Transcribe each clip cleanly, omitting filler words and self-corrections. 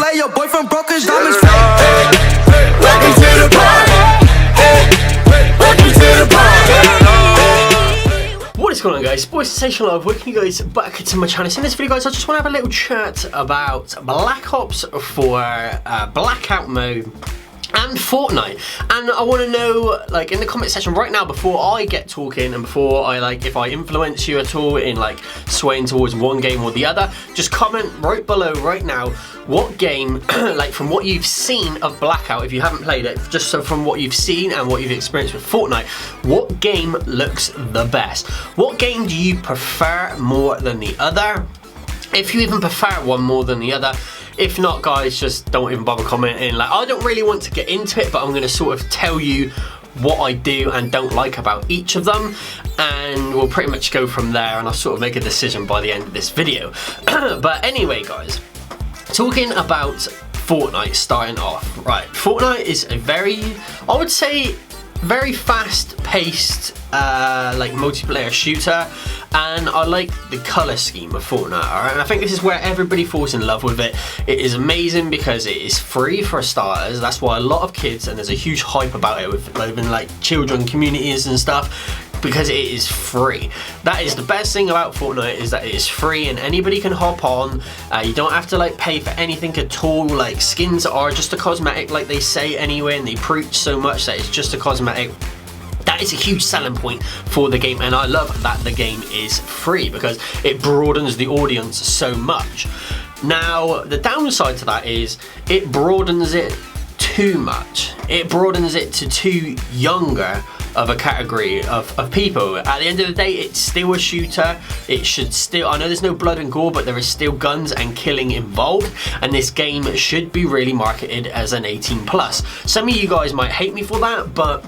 play, your boyfriend broke his diamonds fake. Welcome to the party. Welcome to the party. What is going on, guys? Boys Sensationlive, welcome you guys back to my channel. So in this video, guys, I just want to have a little chat about Black Ops for Blackout mode and Fortnite, and I want to know, like, in the comment section right now, before I get talking and before I, like, if I influence you at all in, like, swaying towards one game or the other, just comment right below right now what game, like, from what you've seen of Blackout, if you haven't played it, just so from what you've seen and what you've experienced with Fortnite, what game looks the best? What game do you prefer more than the other? If you even prefer one more than the other. If not, guys, just don't even bother commenting. Like, I don't really want to get into it, but I'm going to sort of tell you what I do and don't like about each of them, and we'll pretty much go from there, and I'll sort of make a decision by the end of this video. But anyway, guys, talking about Fortnite starting off, right, Fortnite is a very, I would say, very fast-paced, like, multiplayer shooter, and I like the colour scheme of Fortnite, alright? And I think this is where everybody falls in love with it. It is amazing because it is free for starters. That's why a lot of kids, and there's a huge hype about it with even like children communities and stuff, because it is free. That is the best thing about Fortnite, is that it is free and anybody can hop on. You don't have to, like, pay for anything at all. Like, skins are just a cosmetic, like they say anyway, and they preach so much that it's just a cosmetic. That is a huge selling point for the game, and I love that the game is free because it broadens the audience so much. Now, the downside to that is it broadens it too much. It broadens it to too younger of a category of people. At the end of the day, it's still a shooter. It should still, I know there's no blood and gore, but there is still guns and killing involved, and this game should be really marketed as an 18+. Some of you guys might hate me for that, but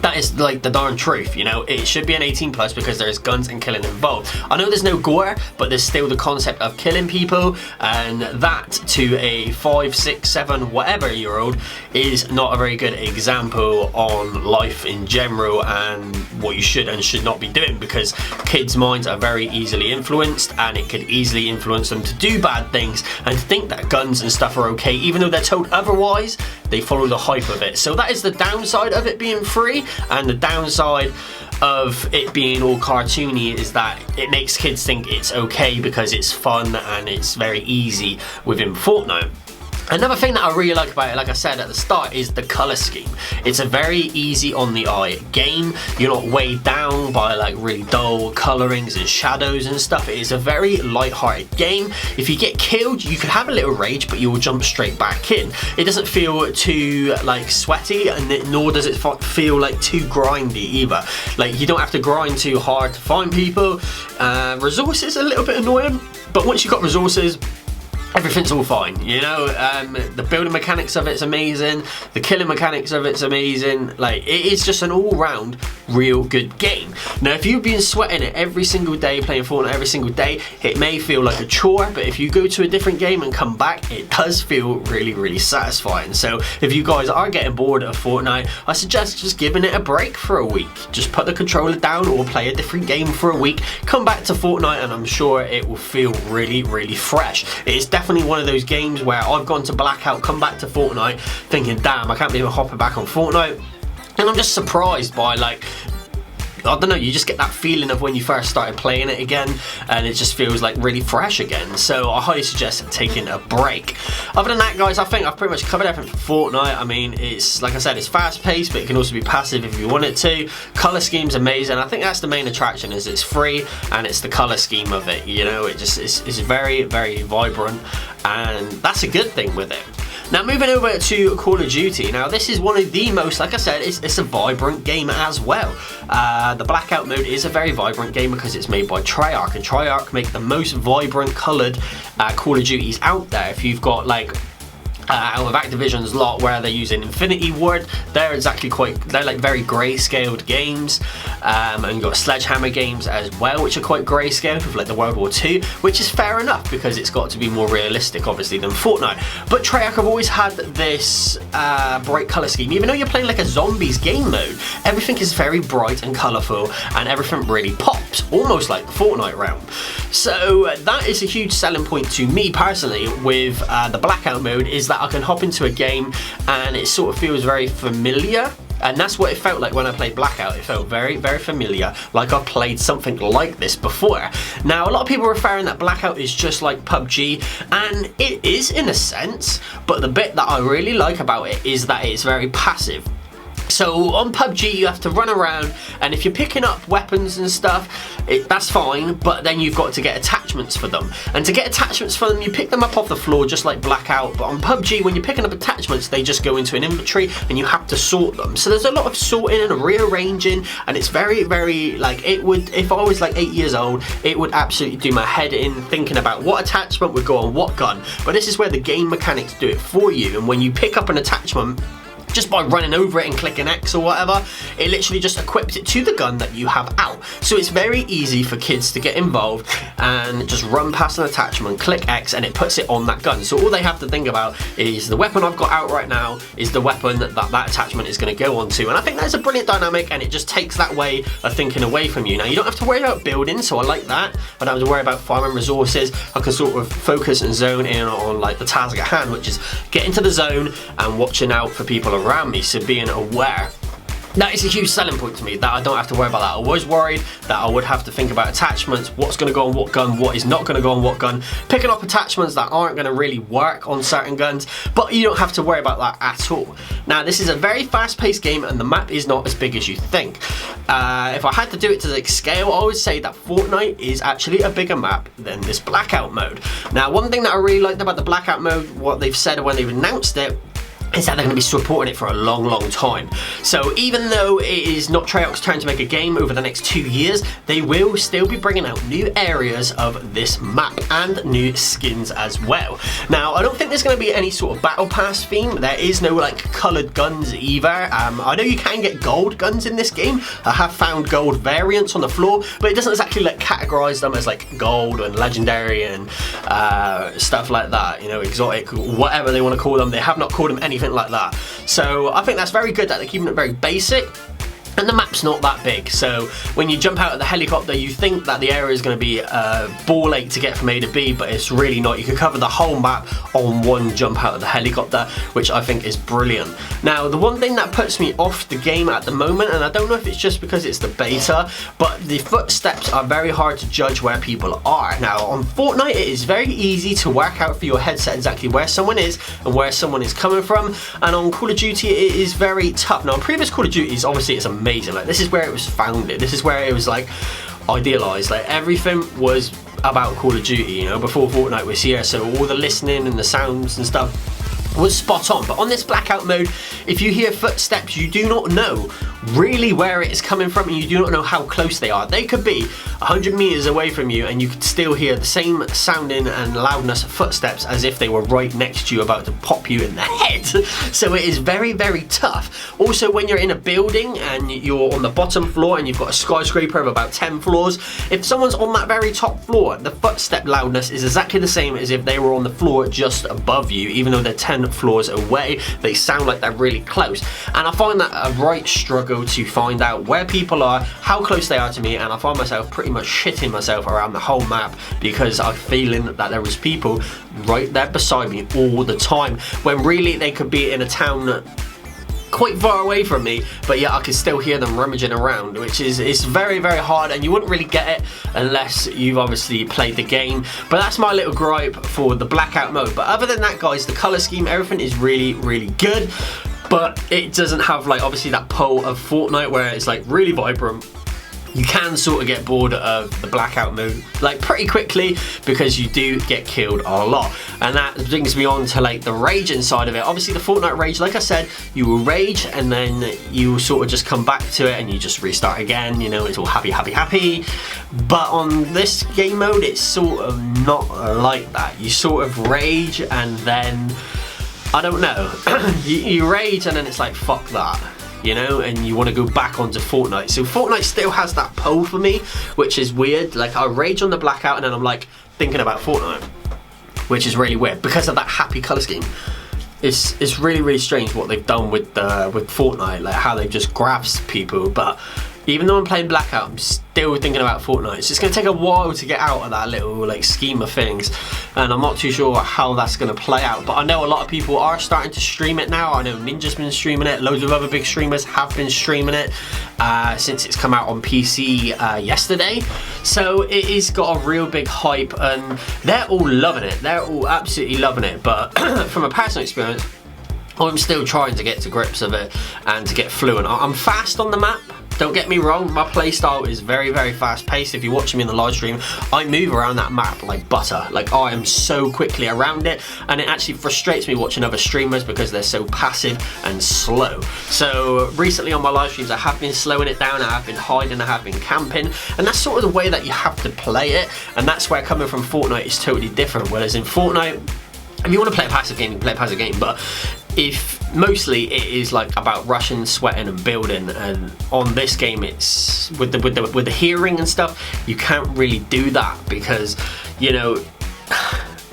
that is, like, the darn truth, you know. It should be an 18+ because there's guns and killing involved. I know there's no gore, but there's still the concept of killing people, and that to a 5, 6, 7, whatever year old is not a very good example on life in general and what you should and should not be doing, because kids' minds are very easily influenced, and it could easily influence them to do bad things and think that guns and stuff are okay, even though they're told otherwise. They follow the hype of it. So that is the downside of it being free, and the downside of it being all cartoony is that it makes kids think it's okay because it's fun and it's very easy within Fortnite. Another thing that I really like about it, like I said at the start, is the colour scheme. It's a very easy on the eye game. You're not weighed down by, like, really dull colourings and shadows and stuff. It is a very light-hearted game. If you get killed, you could have a little rage, but you will jump straight back in. It doesn't feel too, like, sweaty, and nor does it feel, like, too grindy either. Like, you don't have to grind too hard to find people. Resources are a little bit annoying, but once you've got resources, everything's all fine, you know. The building mechanics of it's amazing, the killing mechanics of it's amazing. Like, it is just an all-round real good game. Now, if you've been sweating it every single day, playing Fortnite every single day, it may feel like a chore, but if you go to a different game and come back, it does feel really, really satisfying. So if you guys are getting bored of Fortnite, I suggest just giving it a break for a week. Just put the controller down or play a different game for a week, come back to Fortnite, and I'm sure it will feel really, really fresh. It is definitely one of those games where I've gone to Blackout, come back to Fortnite, thinking, damn, I can't believe I'm hopping back on Fortnite, and I'm just surprised by, like, I don't know, you just get that feeling of when you first started playing it again, and it just feels like really fresh again. So I highly suggest taking a break. Other than that, guys, I think I've pretty much covered everything for Fortnite. I mean, it's, like I said, it's fast paced, but it can also be passive if you want it to. Colour scheme's amazing. I think that's the main attraction, is it's free and it's the colour scheme of it, you know. It just it's very, very vibrant, and that's a good thing with it. Now, moving over to Call of Duty. Now, this is one of the most, like I said, it's a vibrant game as well. The Blackout mode is a very vibrant game because it's made by Treyarch, and Treyarch make the most vibrant coloured Call of Duties out there. If you've got, like, out of Activision's lot where they're using Infinity Ward. They're like very grey-scaled games, and you've got Sledgehammer games as well, which are quite grey-scaled with like the World War II, which is fair enough because it's got to be more realistic, obviously, than Fortnite. But Treyarch have always had this bright colour scheme. Even though you're playing like a zombies game mode, everything is very bright and colourful, and everything really pops, almost like the Fortnite realm. So that is a huge selling point to me personally with the Blackout mode, is that I can hop into a game and it sort of feels very familiar. And that's what it felt like when I played Blackout. It felt very, very familiar, like I've played something like this before. Now, a lot of people are referring that Blackout is just like PUBG, and it is in a sense, but the bit that I really like about it is that it's very passive. So on PUBG you have to run around, and if you're picking up weapons and stuff, that's fine, but then you've got to get attachments for them. And to get attachments for them, you pick them up off the floor just like Blackout, but on PUBG when you're picking up attachments, they just go into an inventory and you have to sort them. So there's a lot of sorting and rearranging, and it's very, very, like, it would, if I was like 8 years old, it would absolutely do my head in thinking about what attachment would go on what gun. But this is where the game mechanics do it for you, and when you pick up an attachment, just by running over it and clicking X or whatever, it literally just equips it to the gun that you have out. So it's very easy for kids to get involved and just run past an attachment, click X, and it puts it on that gun. So all they have to think about is the weapon I've got out right now is the weapon that attachment is going to go onto. And I think that's a brilliant dynamic, and it just takes that way of thinking away from you. Now, you don't have to worry about building, so I like that. I don't have to worry about farming resources. I can sort of focus and zone in on like the task at hand, which is get into the zone and watching out for people around me, so being aware. That is a huge selling point to me, that I don't have to worry about that. I was worried that I would have to think about attachments, what's going to go on what gun, what is not going to go on what gun, picking up attachments that aren't going to really work on certain guns, but you don't have to worry about that at all. Now, this is a very fast-paced game, and the map is not as big as you think. If I had to do it to like scale, I would say that Fortnite is actually a bigger map than this Blackout mode. Now, one thing that I really liked about the Blackout mode, what they've said when they've announced it, is that they're going to be supporting it for a long, long time. So even though it is not Treyarch's turn to make a game over the next 2 years, they will still be bringing out new areas of this map and new skins as well. Now, I don't think there's going to be any sort of battle pass theme. There is no like coloured guns either. I know you can get gold guns in this game. I have found gold variants on the floor, but it doesn't exactly like categorise them as like gold and legendary and stuff like that, you know, exotic, whatever they want to call them. They have not called them anything like that. So I think that's very good that they're keeping it very basic. And the map's not that big, so when you jump out of the helicopter, you think that the area is going to be a ball ache to get from A to B, but it's really not. You can cover the whole map on one jump out of the helicopter, which I think is brilliant. Now, the one thing that puts me off the game at the moment, and I don't know if it's just because it's the beta, but the footsteps are very hard to judge where people are. Now, on Fortnite, it is very easy to work out for your headset exactly where someone is and where someone is coming from, and on Call of Duty, it is very tough. Now, on previous Call of Duties, obviously, it's amazing. Like, this is where it was founded. This is where it was like idealized. Like, everything was about Call of Duty, you know, before Fortnite was here. So all the listening and the sounds and stuff was spot on. But on this Blackout mode, if you hear footsteps, you do not know really where it is coming from, and you do not know how close they are. They could be 100 meters away from you, and you could still hear the same sounding and loudness of footsteps as if they were right next to you, about to pop you in the head. So it is very, very tough. Also, when you're in a building and you're on the bottom floor and you've got a skyscraper of about 10 floors, if someone's on that very top floor, the footstep loudness is exactly the same as if they were on the floor just above you. Even though they're 10 floors away, they sound like they're really close. And I find that a right struggle to find out where people are, how close they are to me, and I find myself pretty much shitting myself around the whole map because I'm feeling that there is people right there beside me all the time, when really they could be in a town quite far away from me, but yeah, I can still hear them rummaging around, which is, it's very, very hard, and you wouldn't really get it unless you've obviously played the game. But that's my little gripe for the Blackout mode. But other than that, guys, the color scheme, everything is really, really good, but it doesn't have like obviously that pull of Fortnite where it's like really vibrant. You can sort of get bored of the Blackout mode like pretty quickly because you do get killed a lot. And that brings me on to like the raging side of it. Obviously the Fortnite rage, like I said, you will rage and then you will sort of just come back to it and you just restart again, you know, it's all happy, happy, happy. But on this game mode, it's sort of not like that. You sort of rage and then I don't know. you rage and then it's like, fuck that, you know, and you want to go back onto Fortnite. So Fortnite still has that pull for me, which is weird. Like, I rage on the Blackout and then I'm like thinking about Fortnite, which is really weird because of that happy color scheme. It's really, really strange what they've done with Fortnite, like how they just grasped people. But even though I'm playing Blackout, I'm still thinking about Fortnite. It's just gonna take a while to get out of that little like scheme of things, and I'm not too sure how that's gonna play out. But I know a lot of people are starting to stream it now. I know Ninja's been streaming it, loads of other big streamers have been streaming it since it's come out on PC yesterday. So it has got a real big hype, and they're all loving it. They're all absolutely loving it. But from a personal experience, I'm still trying to get to grips of it and to get fluent. I'm fast on the map. Don't get me wrong, my playstyle is very, very fast paced. If you're watching me in the live stream, I move around that map like butter. Like, I am so quickly around it, and it actually frustrates me watching other streamers because they're so passive and slow. So recently on my live streams, I have been slowing it down, I have been hiding, I have been camping, and that's sort of the way that you have to play it. And that's where coming from Fortnite is totally different. Whereas in Fortnite, if you want to play a passive game, you can play a passive game, but if mostly it is like about rushing, sweating and building, and on this game it's with the hearing and stuff, you can't really do that because, you know,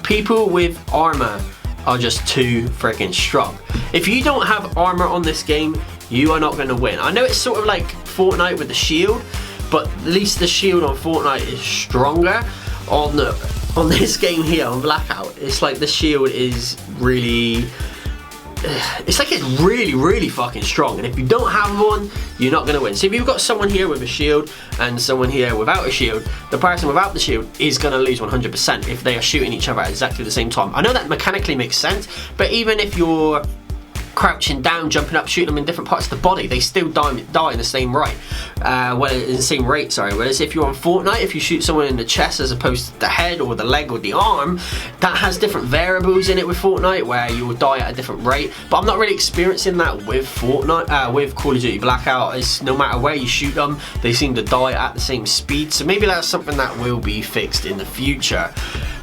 people with armor are just too freaking strong. If you don't have armor on this game, you are not going to win. I know it's sort of like Fortnite with the shield, but at least the shield on Fortnite is stronger. On this game here, on Blackout, it's like the shield is really, it's like it's really, really fucking strong, and if you don't have one, you're not going to win. So if you've got someone here with a shield and someone here without a shield, the person without the shield is going to lose 100% if they are shooting each other at exactly the same time. I know that mechanically makes sense, but even if you're crouching down, jumping up, shooting them in different parts of the body, they still die in the same rate. In the same rate, sorry. Whereas if you're on Fortnite, if you shoot someone in the chest as opposed to the head or the leg or the arm, that has different variables in it with Fortnite where you will die at a different rate. But I'm not really experiencing that with Fortnite, with Call of Duty Blackout. It's no matter where you shoot them, they seem to die at the same speed. So maybe that's something that will be fixed in the future.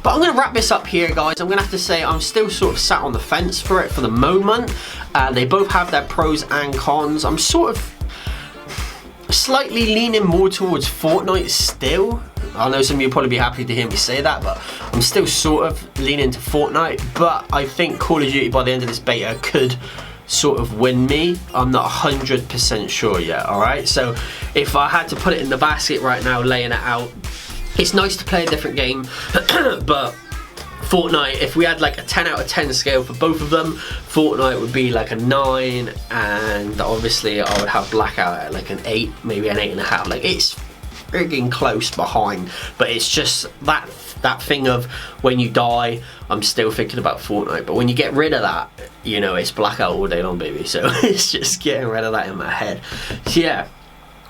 But I'm going to wrap this up here, guys. I'm going to have to say I'm still sort of sat on the fence for it for the moment. They both have their pros and cons. I'm sort of slightly leaning more towards Fortnite still. I know some of you will probably be happy to hear me say that, but I'm still sort of leaning to Fortnite. But I think Call of Duty by the end of this beta could sort of win me. I'm not 100% sure yet, alright? So if I had to put it in the basket right now, laying it out, it's nice to play a different game, but Fortnite, if we had like a 10 out of 10 scale for both of them, Fortnite would be like a 9, and obviously I would have Blackout at like an 8, maybe an 8.5. Like, it's frigging close behind, but it's just that thing of when you die, I'm still thinking about Fortnite, but when you get rid of that, you know, it's Blackout all day long, baby. So it's just getting rid of that in my head. So yeah.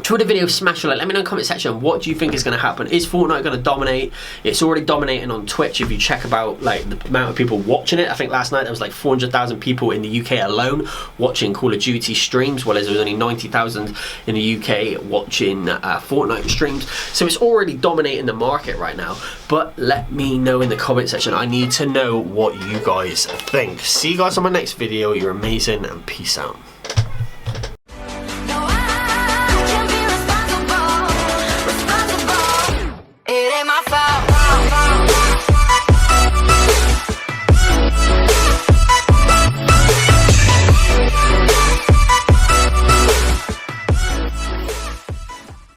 For the video, smash a like. Let me know in the comment section, what do you think is going to happen? Is Fortnite going to dominate? It's already dominating on Twitch. If you check about like the amount of people watching it, I think last night there was like 400,000 people in the UK alone watching Call of Duty streams, whereas there was only 90,000 in the UK watching Fortnite streams. So it's already dominating the market right now. But let me know in the comment section. I need to know what you guys think. See you guys on my next video. You're amazing, and peace out.